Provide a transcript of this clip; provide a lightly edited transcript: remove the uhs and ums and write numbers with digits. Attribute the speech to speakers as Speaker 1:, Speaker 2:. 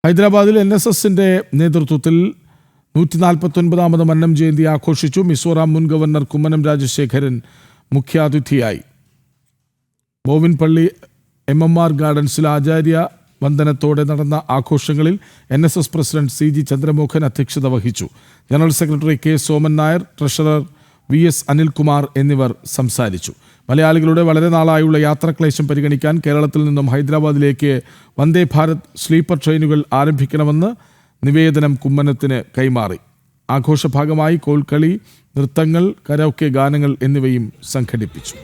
Speaker 1: ഹൈദരാബാദിൽ NSSന്റെ നേതൃത്വത്തിൽ 149ാമത് മന്നം ജയന്തി ആഘോഷിച്ചു. മിസോറാം മുൻ ഗവർണർ കുമ്മനം രാജശേഖരൻ മുഖ്യാതിഥിയായി. ബോവിൻപള്ളി MMR ഗാർഡൻസിൽ ആചാര്യ വന്ദനത്തോടെ നടന്ന ആഘോഷങ്ങളിൽ NSS പ്രസിഡന്റ് CG ചന്ദ്രമോഹൻ അധ്യക്ഷത വഹിച്ചു. General secretary K Soman Nair, treasurer VS Anilkumar എന്നിവർ സംസാരിച്ചു. മലയാളികളുടെ വളരെ നാളായുള്ള യാത്രാക്ലേശം പരിഗണിക്കാൻ കേരളത്തിൽ നിന്നും ഹൈദരാബാദിലേക്ക് വന്ദേ ഭാരത് സ്ലീപ്പർ ട്രെയിനുകൾ ആരംഭിക്കണമെന്ന് നിവേദനം കുമ്മനത്തിന് കൈമാറി. ആഘോഷഭാഗമായി കോൽക്കളി, നൃത്തങ്ങൾ, കരോക്കെ ഗാനങ്ങൾ എന്നിവയും സംഘടിപ്പിച്ചു.